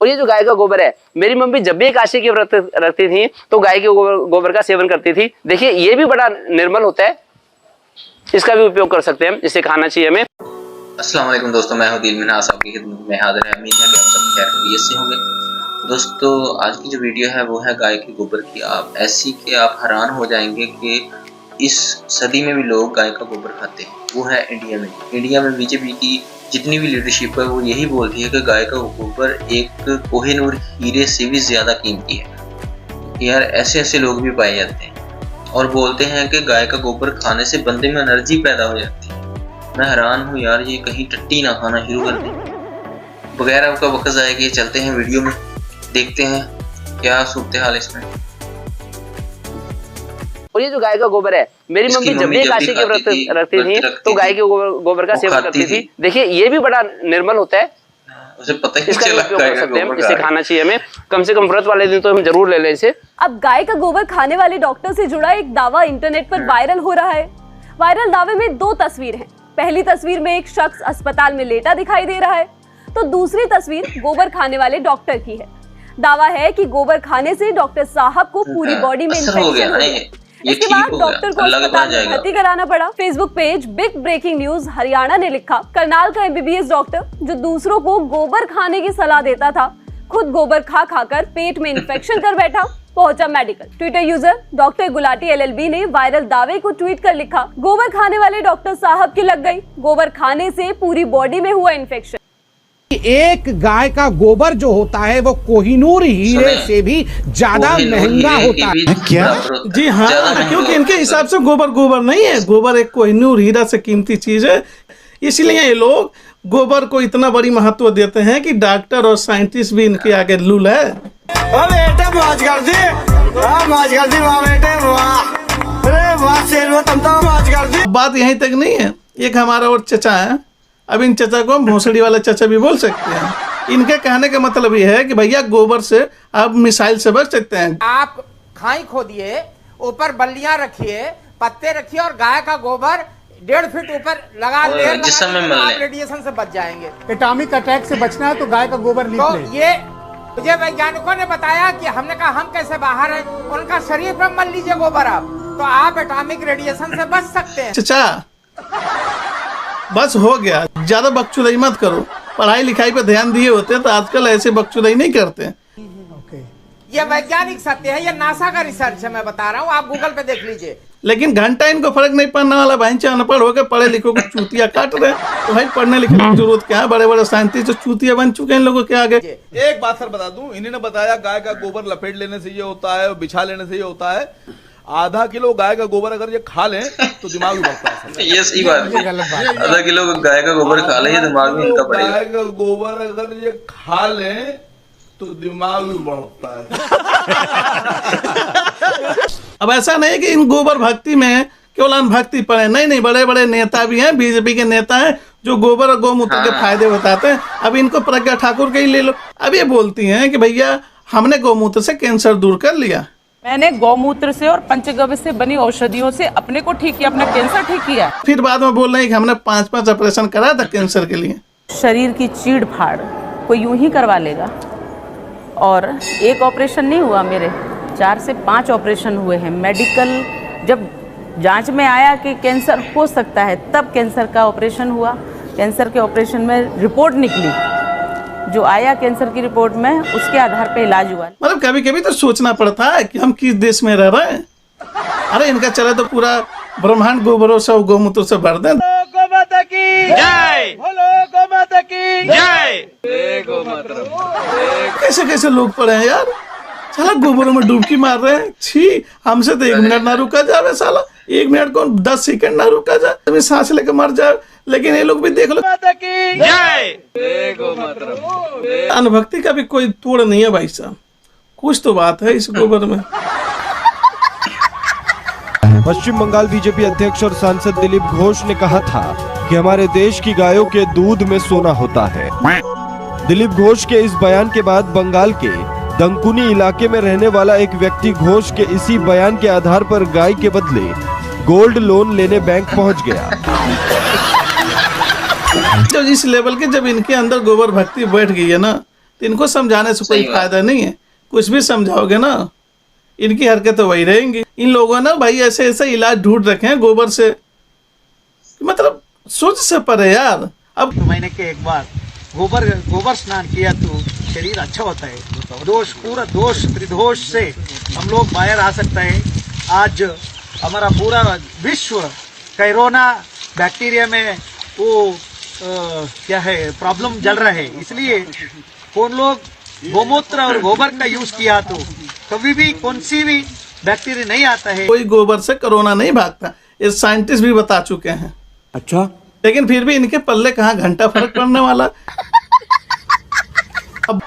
और ये जो गाय का गोबर है, मेरी मम्मी जब भी एकादशी के व्रत रखती थी तो गाय के गोबर का सेवन करती थी। देखिए ये भी बड़ा निर्मल होता है, इसका भी उपयोग कर सकते हैं, इसे खाना चाहिए हमें। अस्सलाम वालेकुम दोस्तों, मैं हूं दिल मिनास आपकी खिदमत में हाजिर है। उम्मीद है कि आप सब खैरियत से होंगे। दोस्तों आज की जो वीडियो है वो है गाय के गोबर की। आप ऐसी कि आप हैरान हो जाएंगे कि इस सदी में भी लोग गाय का गोबर खाते हैं। वो है इंडिया में बीजेपी की जितनी भी लीडरशिप है वो यही बोलती है कि गाय का गोबर एक कोहिनूर हीरे से भी ज्यादा कीमती है। यार ऐसे ऐसे लोग भी पाए जाते हैं और बोलते हैं कि गाय का गोबर खाने से बंदे में एनर्जी पैदा हो जाती है। मैं हैरान हूँ यार, ये कहीं टट्टी ना खाना शुरू कर दें। बगैर आपका वक्त जाए कि चलते हैं वीडियो में, देखते हैं क्या सूरत हाल इसमें। और ये जो गाय का गोबर है, मेरी मम्मी जब भी एकादशी के व्रत रखती थी तो गाय के गोबर का सेवन करती थी। देखिए ये भी बड़ा निर्मल होता है, उसे पता ही इसका चला उपयोग कर सकते हैं, इसे खाना चाहिए हमें। कम से कम व्रत वाले दिन तो हम जरूर ले लें इसे। अब गाय का गोबर खाने वाले डॉक्टर से जुड़ा एक दावा इंटरनेट पर वायरल हो रहा है। वायरल दावे में दो तस्वीर हैं। पहली तस्वीर में एक शख्स अस्पताल में लेटा दिखाई दे रहा है तो दूसरी तस्वीर गोबर खाने वाले डॉक्टर की है। दावा है कि गोबर खाने से डॉक्टर साहब को पूरी बॉडी में इन्फेक्शन हुई। इसके बाद डॉक्टर को अस्पताल में भर्ती कराना पड़ा। Facebook page big breaking news Haryana ने लिखा, करनाल का एमबीबीएस डॉक्टर जो दूसरों को गोबर खाने की सलाह देता था, खुद गोबर खा खाकर पेट में इन्फेक्शन कर बैठा, पहुंचा medical. Twitter user doctor Gulati LLB ने वायरल दावे को ट्वीट कर लिखा, गोबर खाने वाले डॉक्टर साहब की लग गई, गोबर खाने से पूरी बॉडी में हुआ इन्फेक्शन। एक गाय का गोबर जो होता है वो कोहिनूर हीरे से भी ज्यादा महंगा होता है। क्या? जी हाँ, क्योंकि इनके हिसाब से गोबर नहीं है, गोबर एक कोहिनूर हीरा से कीमती चीज है। इसलिए ये लोग गोबर को इतना बड़ी महत्व देते हैं कि डॉक्टर और साइंटिस्ट भी इनके आगे लूल है। बेटा मौज कर दी, मौज कर दी वाह बेटे वाह, अरे वाह शेर तुम तो मौज कर दी। बात यहीं तक नहीं है, एक हमारा और चचा है, अब इन चचा को भोसड़ी वाला चचा भी बोल सकते हैं। इनके कहने का मतलब ये है कि भैया गोबर से आप मिसाइल से बच सकते हैं। आप खाई खोदिए, ऊपर बल्लियां रखिए, पत्ते रखिए और गाय का गोबर 1.5 फीट ऊपर लगा ले, आप रेडिएशन से बच जाएंगे। एटॉमिक अटैक से बचना है तो गाय का गोबर लीप तो ये मुझे वैज्ञानिकों ने बताया कि हमने कहा हम कैसे बाहर हैं, उनका शरीर पर मल लीजिए गोबर आप, तो आप एटॉमिक रेडिएशन से बच सकते हैं। चचा बस हो गया, ज्यादा बकचोदी मत करो। पढ़ाई लिखाई पे ध्यान दिए होते तो आजकल ऐसे बकचोदी नहीं करते। ये वैज्ञानिक सत्य है, ये नासा का रिसर्च है, मैं बता रहा हूँ, आप गूगल पे देख लीजिए। लेकिन घंटा इनको फर्क नहीं पड़ने वाला। भाई अनपढ़ होकर पढ़े लिखो को चूतिया काट रहे, तो भाई पढ़ने लिखने की जरूरत क्या है? बड़े बड़े साइंटिस्ट जो चूतिया बन चुके हैं इन लोगों के आगे। एक बात सर बता दूं, इन्होंने बताया गाय का गोबर लपेट लेने से ये होता है, बिछा लेने से ये होता है। आधा किलो गाय का गोबर अगर ये खा लें तो दिमाग भी बढ़ता है। ये सही बात है, आधा किलो गाय का गोबर खा लें दिमाग में इनका बढ़ेगा। गाय का गोबर अगर ये खा लें तो दिमाग भी बढ़ता है। अब ऐसा नहीं कि इन गोबर भक्ति में केवल अनभक्ति पड़े, नहीं, बड़े बड़े नेता भी हैं, बीजेपी के नेता हैं जो गोबर और गौमूत्र के फायदे बताते हैं। अब इनको प्रज्ञा ठाकुर के ही ले लो। अब ये बोलती हैं कि भैया हमने गौमूत्र से कैंसर दूर कर लिया। मैंने गौमूत्र से और पंचगव्य से बनी औषधियों से अपने को ठीक किया, अपना कैंसर ठीक किया। फिर बाद में बोल रहे हैं कि हमने 5 ऑपरेशन कराया था कैंसर के लिए। शरीर की चीड़ फाड़ कोई यूं ही करवा लेगा, और एक ऑपरेशन नहीं हुआ, मेरे 4 से 5 ऑपरेशन हुए हैं। मेडिकल जब जांच में आया कि कैंसर हो सकता है, तब कैंसर का ऑपरेशन हुआ। कैंसर के ऑपरेशन में रिपोर्ट निकली, जो आया कैंसर की रिपोर्ट में, उसके आधार पे इलाज हुआ। मतलब कभी कभी तो सोचना पड़ता है कि हम किस देश में रह रहे हैं। अरे इनका चले तो पूरा ब्रह्मांड गोबरों से और गौमूत्र से भर दें। कैसे कैसे लोग पड़े हैं यार, साला गोबरों में डुबकी मार रहे हैं। छी, हमसे तो 1 मिनट ना रुका जावे साला, 1 मिनट कौन 10 सेकंड ना रुका जाए, तभी सांस लेके मर जाए। लेकिन ये लोग भी देख लो, अनुभक्ति का भी कोई तोड़ नहीं है भाई साहब, कुछ तो बात है इस गोबर में। पश्चिम बंगाल बीजेपी अध्यक्ष और सांसद दिलीप घोष ने कहा था कि हमारे देश की गायों के दूध में सोना होता है। दिलीप घोष के इस बयान के बाद बंगाल के दंकुनी इलाके में रहने वाला एक व्यक्ति घोष के इसी बयान के आधार पर गाय के बदले गोल्ड लोन लेने बैंक पहुंच गया। जब इस लेवल के जब इनके अंदर गोबर भक्ति बैठ गई है ना, तो इनको समझाने से कोई सही बात। फायदा नहीं है। कुछ भी समझाओगे ना, इनकी हरकतें वही रहेंगी। इन लोगों ने भाई ऐसे ऐसे इलाज ढूंढ रखे हैं गोबर से, मतलब सोच से परे यार। अब महीने के एक बार गोबर स्नान किया तो शरीर अच्छा होता है, पूरा दोष त्रिदोष से हम लोग बाहर आ सकते हैं। आज हमारा पूरा विश्व कोरोना बैक्टीरिया में वो क्या है प्रॉब्लम चल रहा है, इसलिए कौन लोग गोमूत्र और गोबर का यूज किया तो कभी भी कौन सी भी बैक्टीरिया नहीं आता है। कोई गोबर से कोरोना नहीं भागता, ये साइंटिस्ट भी बता चुके हैं। अच्छा, लेकिन फिर भी इनके पल्ले कहाँ घंटा फर्क पड़ने वाला। अब